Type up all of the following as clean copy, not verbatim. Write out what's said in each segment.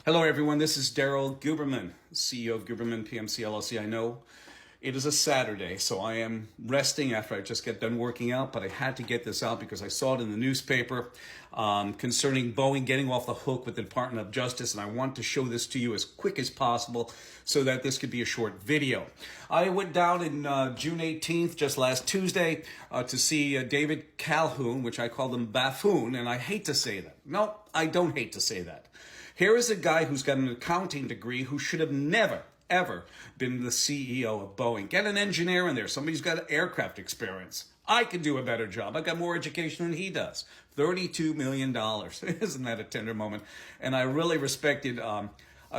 Hello, everyone. This is Daryl Guberman, CEO of Guberman PMC LLC. I know it is a Saturday, so I am resting after I just get done working out, but I had to get this out because I saw it in the newspaper concerning Boeing getting off the hook with the Department of Justice, and I want to show this to you as quick as possible so that this could be a short video. I went down in June 18th, just last Tuesday, to see David Calhoun, which I call him Buffoon, and I hate to say that. No, I don't hate to say that. Here is a guy who's got an accounting degree who should have never, ever been the CEO of Boeing. Get an engineer in there, somebody who's got aircraft experience. I could do a better job. I've got more education than he does. $32 million. Isn't that a tender moment? And I really respected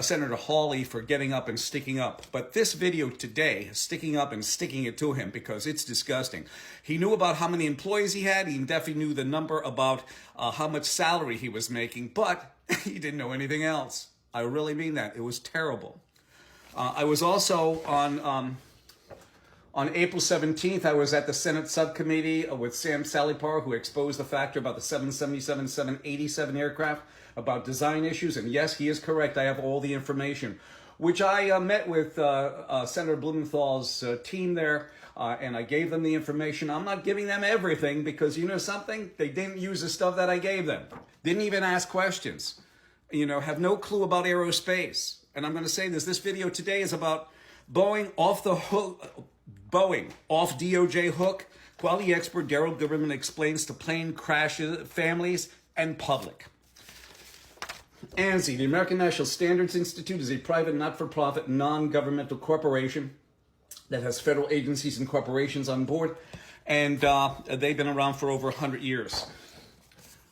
Senator Hawley for getting up and sticking up. But this video today, sticking up and sticking it to him because it's disgusting. He knew about how many employees he had. He definitely knew the number about how much salary he was making, but he didn't know anything else. I really mean that. It was terrible. I was also on April 17th, I was at the Senate subcommittee with Sam Salipar, who exposed the factor about the 777, 787 aircraft, about design issues. And yes, he is correct. I have all the information, which I met with Senator Blumenthal's team there, and I gave them the information. I'm not giving them everything because, you know something? They didn't use the stuff that I gave them. Didn't even ask questions. You know, have no clue about aerospace. And I'm going to say this video today is about Boeing off the hook. Boeing off DOJ hook. Quality expert Daryl Guberman explains to plane crashes, families, and public. ANSI, the American National Standards Institute, is a private, not-for-profit, non-governmental corporation that has federal agencies and corporations on board, and they've been around for over 100 years.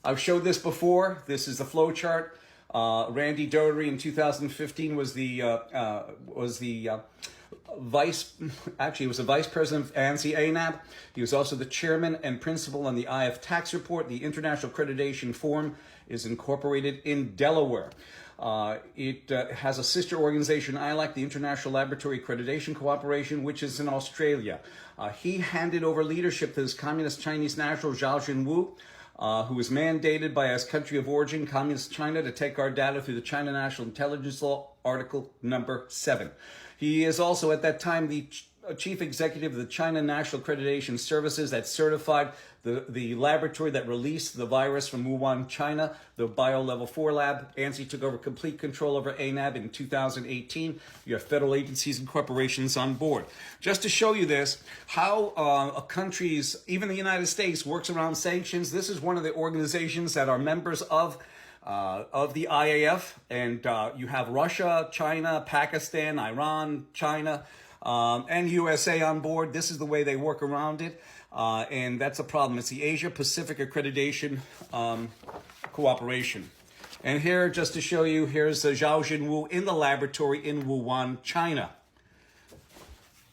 I've showed this before. This is the flow chart. Randy Doherty in 2015 was the vice president of ANSI ANAB. He was also the chairman and principal on the IF tax report. The International Accreditation Forum is incorporated in Delaware. It has a sister organization, ILAC, the International Laboratory Accreditation Cooperation, which is in Australia. He handed over leadership to his communist Chinese national, Zhao Jinwu, who was mandated by his country of origin, Communist China, to take our data through the China National Intelligence Law, Article number 7. He is also, at that time, the chief executive of the China National Accreditation Services that certified the laboratory that released the virus from Wuhan, China, the Bio-Level 4 lab. ANSI took over complete control over ANAB in 2018. You have federal agencies and corporations on board. Just to show you this, how countries, even the United States, works around sanctions. This is one of the organizations that are members of the IAF, and you have Russia, China, Pakistan, Iran, China, and USA on board. This is the way they work around it, and that's a problem. It's the Asia Pacific Accreditation Cooperation. And here, just to show you, here's Zhao Jinwu in the laboratory in Wuhan, China.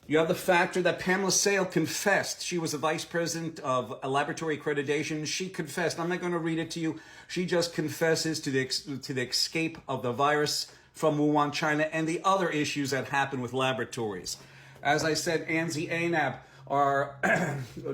You have the factor that Pamela Sale confessed. She was the vice president of a laboratory accreditation. She confessed. I'm not going to read it to you. She just confesses to the escape of the virus from Wuhan, China, and the other issues that happen with laboratories. As I said, ANSI ANAB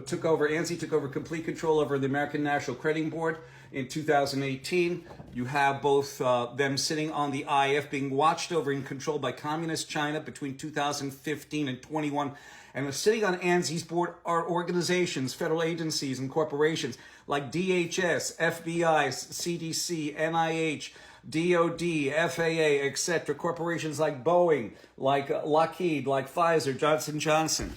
took over complete control over the American National Crediting Board in 2018. You have both them sitting on the IF, being watched over and controlled by Communist China between 2015 and 21. And sitting on ANSI's board are organizations, federal agencies, and corporations like DHS, FBI, CDC, NIH, DOD, FAA, etc. Corporations like Boeing, like Lockheed, like Pfizer, Johnson & Johnson.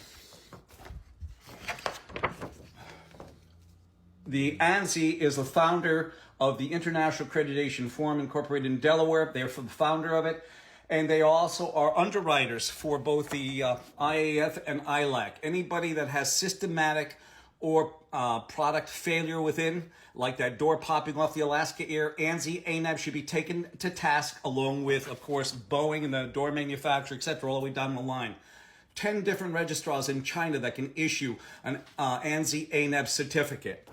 The ANSI is the founder of the International Accreditation Forum, incorporated in Delaware. They're the founder of it. And they also are underwriters for both the IAF and ILAC. Anybody that has systematic or product failure within, like that door popping off the Alaska Air, ANSI, ANAB should be taken to task, along with, of course, Boeing and the door manufacturer, etc., all the way down the line. 10 different registrars in China that can issue an ANSI, ANAB certificate.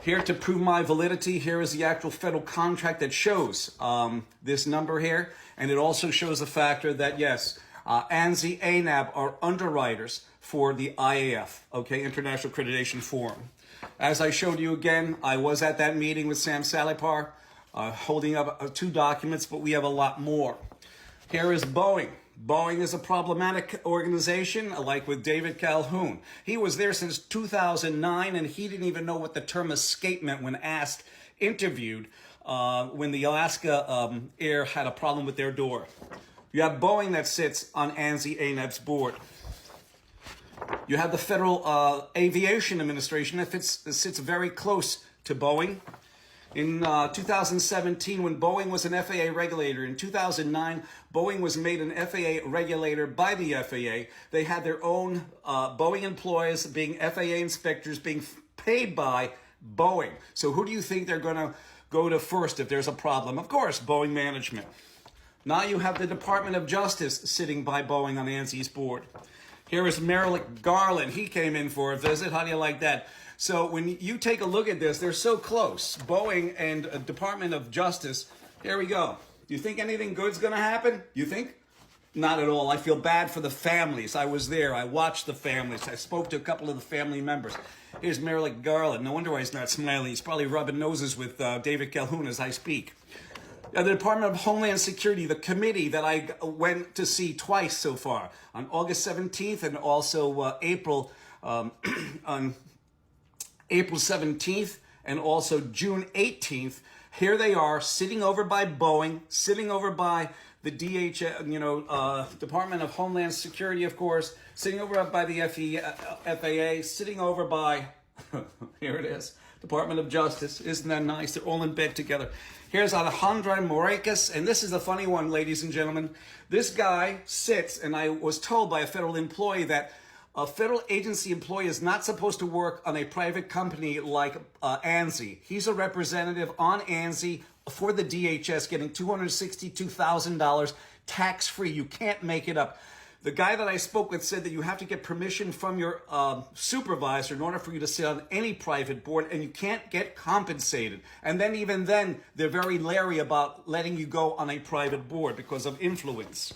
Here to prove my validity, here is the actual federal contract that shows this number here. And it also shows the factor that, yes, ANSI, ANAB are underwriters for the IAF, okay, International Accreditation Forum. As I showed you again, I was at that meeting with Sam Salipar. holding up 2 documents, but we have a lot more. Here is Boeing. Boeing is a problematic organization, like with David Calhoun. He was there since 2009, and he didn't even know what the term escape meant when interviewed, when the Alaska Air had a problem with their door. You have Boeing that sits on ANSI ANAB's board. You have the Federal Aviation Administration that sits very close to Boeing. In 2017, when Boeing was an FAA regulator, in 2009, Boeing was made an FAA regulator by the FAA. They had their own Boeing employees being FAA inspectors being paid by Boeing. So who do you think they're going to go to first if there's a problem? Of course, Boeing management. Now you have the Department of Justice sitting by Boeing on ANSI's board. Here is Merrick Garland. He came in for a visit. How do you like that? So when you take a look at this, they're so close. Boeing and Department of Justice. Here we go. Do you think anything good's going to happen? You think? Not at all. I feel bad for the families. I was there. I watched the families. I spoke to a couple of the family members. Here's Merrick Garland. No wonder why he's not smiling. He's probably rubbing noses with David Calhoun as I speak. The Department of Homeland Security, the committee that I went to see twice so far, on August 17th and also April on April 17th and also June 18th. Here they are sitting over by Boeing, sitting over by the Department of Homeland Security, of course, sitting over by the FAA, sitting over by, here it is, Department of Justice. Isn't that nice? They're all in bed together. Here's Alejandro Mayorkas, and this is the funny one, ladies and gentlemen. This guy sits, and I was told by a federal employee that a federal agency employee is not supposed to work on a private company like ANSI. He's a representative on ANSI for the DHS getting $262,000 tax-free. You can't make it up. The guy that I spoke with said that you have to get permission from your supervisor in order for you to sit on any private board, and you can't get compensated. And then even then, they're very leery about letting you go on a private board because of influence.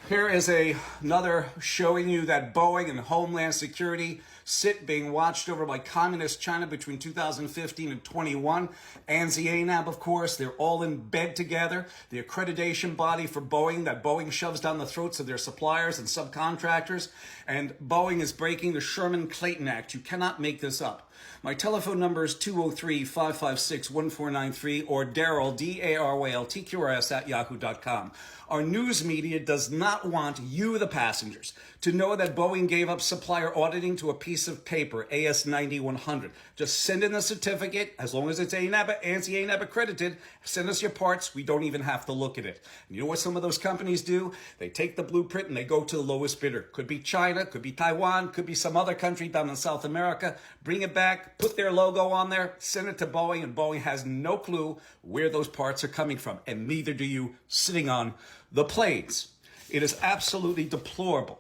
Here is another showing you that Boeing and Homeland Security sit being watched over by Communist China between 2015 and 21. ANSI ANAB, of course, they're all in bed together. The accreditation body for Boeing that Boeing shoves down the throats of their suppliers and subcontractors. And Boeing is breaking the Sherman-Clayton Act. You cannot make this up. My telephone number is 203-556-1493 or Daryl, DARYL, at yahoo.com. Our news media does not want you, the passengers, to know that Boeing gave up supplier auditing to a piece of paper, AS9100. Just send in the certificate, as long as it's ANSI ANAB accredited, send us your parts, we don't even have to look at it. And you know what some of those companies do? They take the blueprint and they go to the lowest bidder. Could be China, could be Taiwan, could be some other country down in South America. Bring it back, put their logo on there, send it to Boeing, and Boeing has no clue where those parts are coming from, and neither do you sitting on the planes. It is absolutely deplorable.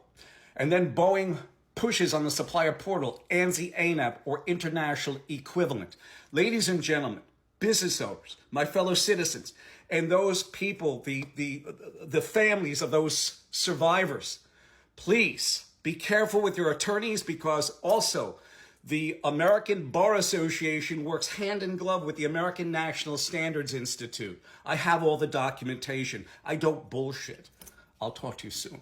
And then Boeing pushes on the supplier portal, ANSI ANAB, or international equivalent. Ladies and gentlemen, business owners, my fellow citizens, and those people, the families of those survivors, please be careful with your attorneys, because also the American Bar Association works hand in glove with the American National Standards Institute. I have all the documentation. I don't bullshit. I'll talk to you soon.